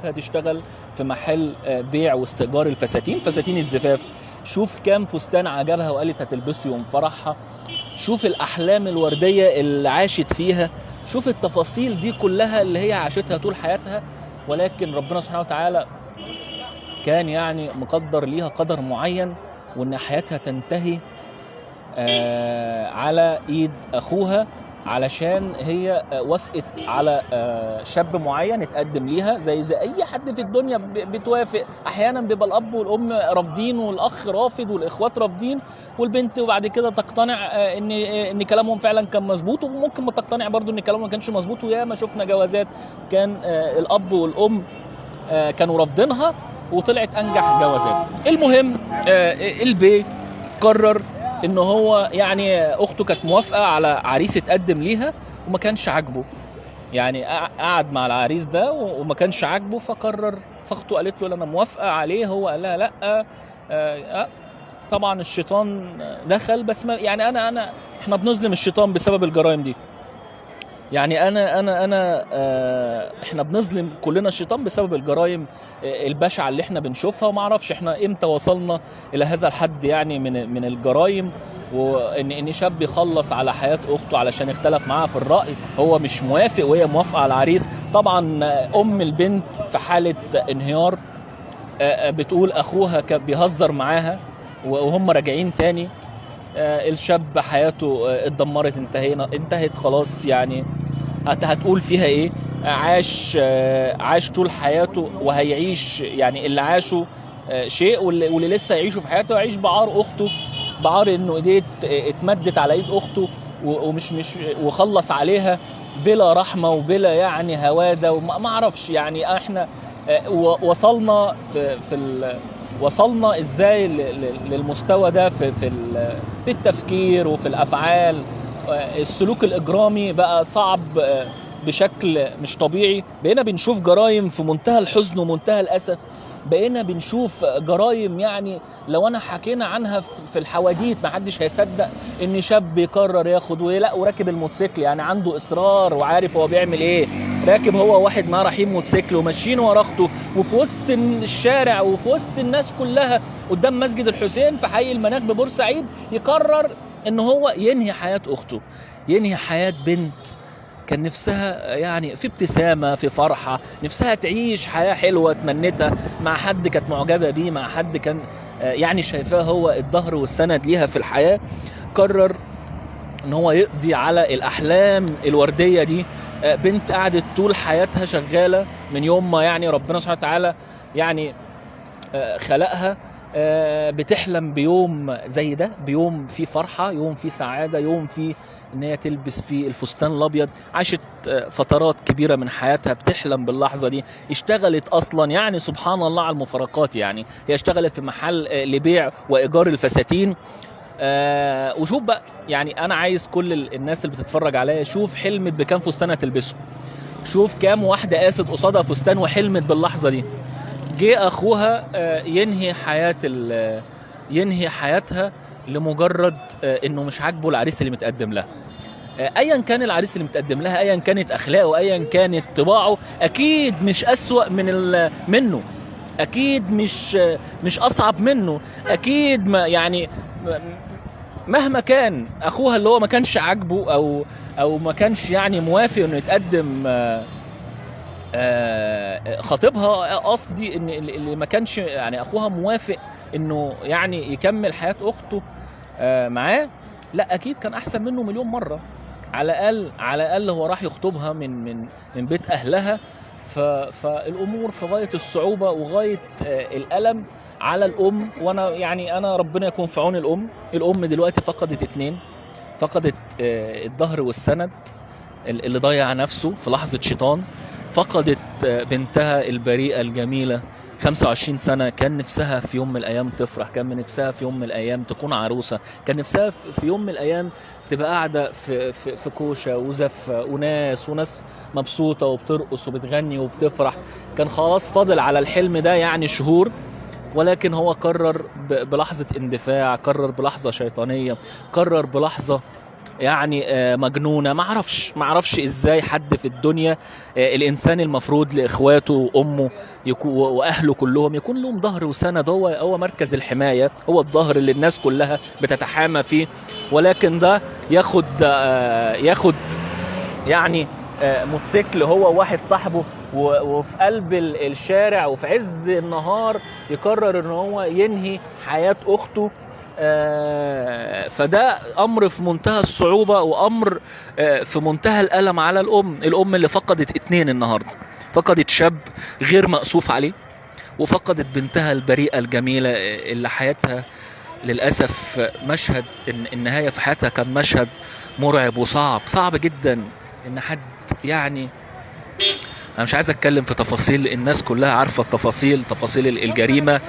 هتشتغل في محل بيع واستئجار الفساتين، فساتين الزفاف. شوف كام فستان عجبها وقالت هتلبسه يوم فرحها، شوف الأحلام الوردية اللي عاشت فيها، شوف التفاصيل دي كلها اللي هي عاشتها طول حياتها. ولكن ربنا سبحانه وتعالى كان يعني مقدر ليها قدر معين، وإن حياتها تنتهي على إيد أخوها، علشان هي وافقت على شاب معين اتقدم ليها زي اي حد في الدنيا بتوافق. احيانا بيبقى الاب والام رافضين والاخ رافض والاخوات رافضين، والبنت وبعد كده تقتنع ان كلامهم فعلا كان مظبوط، وممكن ما تقتنع برضو ان كلامهم ما كانش مظبوط. وياما شفنا جوازات كان الاب والام كانوا رافضينها وطلعت انجح جوازات. المهم البي قرر ان هو يعني اخته كانت موافقه على عريس اتقدم ليها وما كانش عاجبه، يعني قعد مع العريس ده وما كانش عاجبه، فقرر فاخته قالت له انا موافقه عليه، هو قال لها لا. طبعا الشيطان دخل، بس ما يعني احنا بنظلم الشيطان بسبب الجرائم دي. يعني احنا بنظلم كلنا الشيطان بسبب الجرائم البشعه اللي احنا بنشوفها، وما اعرفش احنا امتى وصلنا الى هذا الحد يعني من الجرائم. وان شاب يخلص على حياه اخته علشان اختلف معاها في الراي، هو مش موافق وهي موافقه على العريس. طبعا ام البنت في حاله انهيار، بتقول اخوها كان بيهزر معاها وهم راجعين تاني. الشاب حياته اتدمرت، انتهت خلاص. يعني هتقول فيها ايه؟ عاش طول حياته وهيعيش، يعني اللي عاشه شيء، واللي لسه يعيشه في حياته يعيش بعار اخته، بعار انه ايديه اتمدت على ايد اخته ومش وخلص عليها بلا رحمه وبلا يعني هواده. وما اعرفش يعني احنا وصلنا وصلنا ازاي للمستوى ده في التفكير وفي الافعال. السلوك الاجرامي بقى صعب بشكل مش طبيعي. بقينا بنشوف جرائم في منتهى الحزن ومنتهى الاسى، بقينا بنشوف جرائم يعني لو انا حكينا عنها في الحواديت ما حدش هيصدق ان شاب يقرر ياخد وراكب الموتوسيكل، يعني عنده اصرار وعارف هو بيعمل ايه، راكب هو واحد معاه رايحين موتوسيكل وماشيين ورا اخته وفي وسط الشارع وفي وسط الناس كلها قدام مسجد الحسين في حي المناخ ببورسعيد، يقرر ان هو ينهي حياة اخته، ينهي حياة بنت كان نفسها يعني في ابتسامة، في فرحة، نفسها تعيش حياة حلوة تمنتها مع حد كانت معجبة بيه، مع حد كان يعني شايفاه هو الظهر والسند ليها في الحياة. قرر ان هو يقضي على الاحلام الوردية دي. بنت قعدت طول حياتها شغالة من يوم ما يعني ربنا سبحانه وتعالى يعني خلقها، بتحلم بيوم زي ده، بيوم فيه فرحة، يوم فيه سعادة، يوم فيه ان هي تلبس فيه الفستان الابيض. عاشت فترات كبيرة من حياتها بتحلم باللحظة دي. اشتغلت اصلا يعني سبحان الله على المفارقات، يعني هي اشتغلت في محل لبيع وايجار الفساتين. وشوف بقى، يعني انا عايز كل الناس اللي بتتفرج عليا، شوف حلمت بكام فستان هتلبسه، شوف كام واحدة قاست قصادها فستان وحلمت باللحظة دي. جه اخوها ينهي حياتها لمجرد انه مش عاجبه العريس اللي متقدم لها. ايا كان العريس اللي متقدم لها، ايا كانت اخلاقه، ايا كانت طباعه، اكيد مش اسوأ منه، اكيد مش اصعب منه، اكيد ما يعني مهما كان اخوها اللي هو ما كانش عاجبه او ما كانش يعني موافق انه يتقدم خطيبها. قصدي ان اللي ما كانش يعني اخوها موافق انه يعني يكمل حياة اخته معاه، لا اكيد كان احسن منه مليون مرة. على الاقل هو راح يخطبها من بيت اهلها. فالامور في غاية الصعوبة وغاية الالم على الام. وانا يعني ربنا يكون في عون الام دلوقتي فقدت 2، فقدت الظهر والسند اللي ضيع نفسه في لحظة شيطان، فقدت بنتها البريئة الجميلة 25 سنة، كان نفسها في يوم من الأيام تفرح، كان نفسها في يوم من الأيام تكون عروسة، كان نفسها في يوم من الأيام تبقى قاعدة في كوشة وزفة وناس مبسوطة وبترقص وبتغني وبتفرح. كان خلاص فاضل على الحلم ده يعني شهور، ولكن هو قرر بلحظة اندفاع، قرر بلحظة شيطانية، قرر بلحظة يعني مجنونه. ما اعرفش ازاي حد في الدنيا، الانسان المفروض لاخواته وامه واهله كلهم يكون لهم ظهر وسند. هو مركز الحمايه، هو الظهر اللي الناس كلها بتتحامى فيه، ولكن ده ياخد يعني موتوسيكل هو واحد صاحبه وفي قلب الشارع وفي عز النهار يقرر ان هو ينهي حياة اخته. فده امر في منتهى الصعوبة، وامر في منتهى الالم على الام اللي فقدت 2 النهاردة. فقدت شاب غير مأسوف عليه، وفقدت بنتها البريئة الجميلة اللي حياتها للأسف مشهد النهاية في حياتها كان مشهد مرعب وصعب جدا. ان حد يعني، انا مش عايز اتكلم في تفاصيل، الناس كلها عارفه تفاصيل الجريمه.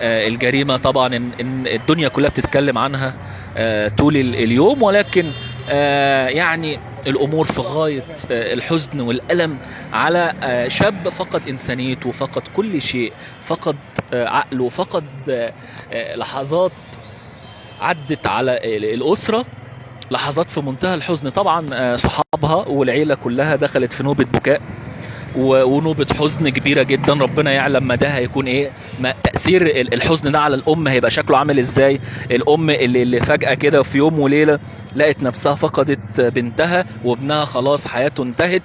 الجريمه طبعا ان الدنيا كلها بتتكلم عنها طول اليوم، ولكن يعني الامور في غايه الحزن والالم على شاب فقد انسانيته، فقد كل شيء، فقد عقله، فقد لحظات عدت على الاسره، لحظات في منتهى الحزن. طبعا صحابها والعيله كلها دخلت في نوبه بكاء ونوبة حزن كبيرة جدا. ربنا يعلم ما ده هيكون ايه، ما تأثير الحزن ده على الأم هيبقى شكله عامل ازاي. الأم اللي فجأة كده في يوم وليلة لقت نفسها فقدت بنتها وابنها، خلاص حياته انتهت.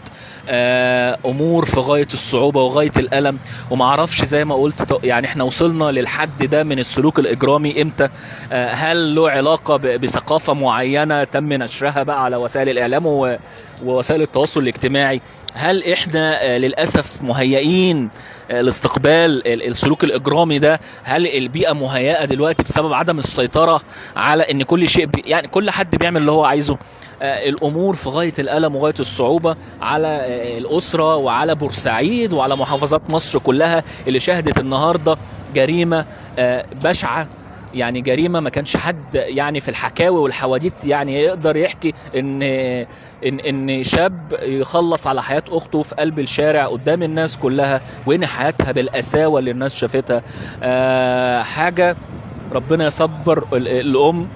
أمور في غاية الصعوبة وغاية الألم. ومعرفش زي ما قلت يعني احنا وصلنا للحد ده من السلوك الإجرامي امتى؟ هل له علاقة بثقافة معينة تم نشرها بقى على وسائل الإعلام ووسائل التواصل الاجتماعي؟ هل احنا للأسف مهيئين لاستقبال السلوك الإجرامي ده؟ هل البيئة مهيئة دلوقتي بسبب عدم السيطرة على ان كل شيء يعني كل حد بيعمل اللي هو عايزه؟ الأمور في غاية الألم وغاية الصعوبة على الأسرة وعلى بورسعيد وعلى محافظات مصر كلها اللي شهدت النهاردة جريمة بشعة. يعني جريمة ما كانش حد يعني في الحكاوي والحواديت يعني يقدر يحكي ان شاب يخلص على حياة اخته في قلب الشارع قدام الناس كلها، وان حياتها بالقساوة اللي الناس شافتها. حاجة ربنا يصبر الام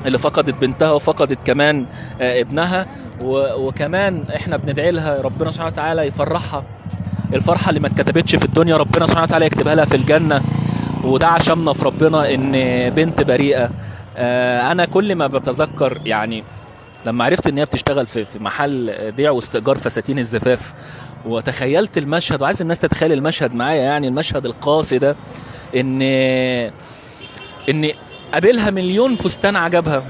اللي فقدت بنتها وفقدت كمان ابنها. وكمان احنا بندعي لها ربنا سبحانه وتعالى يفرحها، الفرحة اللي ما اتكتبتش في الدنيا ربنا سبحانه وتعالى يكتبها لها في الجنة. وده عشمنا في ربنا ان بنت بريئة. انا كل ما بتذكر يعني لما عرفت ان هي بتشتغل في محل بيع واستئجار فساتين الزفاف، وتخيلت المشهد، وعايز الناس تتخيل المشهد معايا، يعني المشهد القاسي ده، ان قابلها مليون فستان عجبها.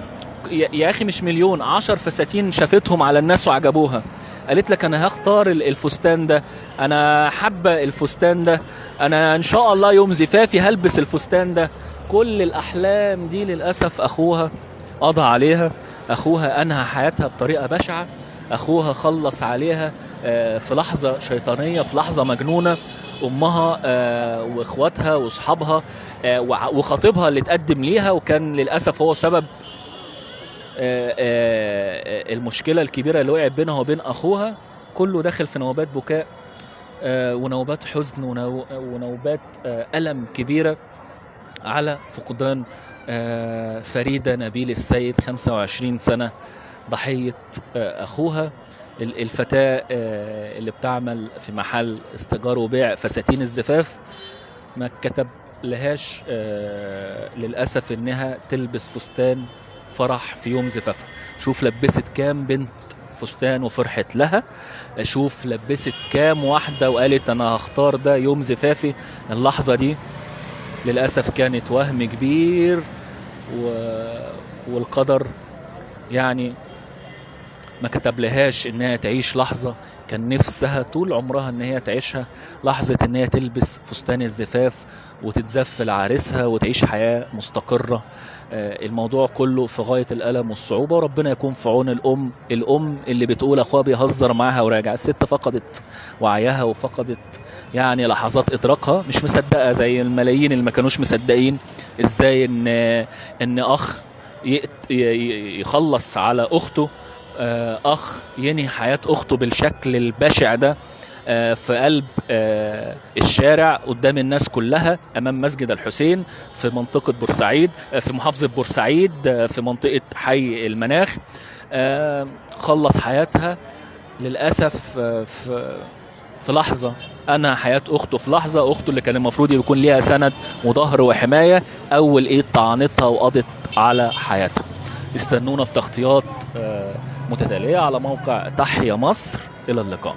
يا اخي مش مليون، 10 فساتين شافتهم على الناس وعجبوها، قالت لك انا هختار الفستان ده، انا حابه الفستان ده، انا ان شاء الله يوم زفافي هلبس الفستان ده. كل الاحلام دي للاسف اخوها قضى عليها، اخوها انهى حياتها بطريقه بشعه، اخوها خلص عليها في لحظه شيطانيه، في لحظه مجنونه. امها واخواتها واصحابها وخطيبها اللي اتقدم ليها وكان للاسف هو سبب المشكله الكبيره اللي وقعت بينها وبين اخوها، كله داخل في نوبات بكاء ونوبات حزن ونوبات الم كبيره على فقدان فريده نبيل السيد 25 سنه ضحيه اخوها. الفتاه اللي بتعمل في محل استئجار وبيع فساتين الزفاف ما كتب لهاش للاسف انها تلبس فستان فرح في يوم زفافها. شوف لبست كام بنت فستان وفرحت لها، شوف لبست كام واحدة وقالت انا هختار ده يوم زفافي. اللحظة دي للأسف كانت وهم كبير والقدر يعني ما كتب لهاش انها تعيش لحظة كان نفسها طول عمرها ان هي تعيشها، لحظة ان هي تلبس فستان الزفاف وتتزف لعريسها وتعيش حياة مستقرة. الموضوع كله في غاية الألم والصعوبة، وربنا يكون في عون الأم اللي بتقول أخوها بيهزر معاها وراجع. الست فقدت وعيها وفقدت يعني لحظات إدراكها، مش مصدقة زي الملايين اللي ما كانوش مصدقين إزاي إن أخ يخلص على أخته، أخ ينهي حياة أخته بالشكل البشع ده في قلب الشارع قدام الناس كلها أمام مسجد الحسين في منطقة بورسعيد، في محافظة بورسعيد، في منطقة حي المناخ. خلص حياتها للاسف في لحظه انهى حياه اخته، في لحظه اخته اللي كان المفروض يكون ليها سند وظهر وحمايه اول ايد طعنتها وقضت على حياتها. استنونا في تغطيات متتاليه على موقع تحيا مصر. الى اللقاء.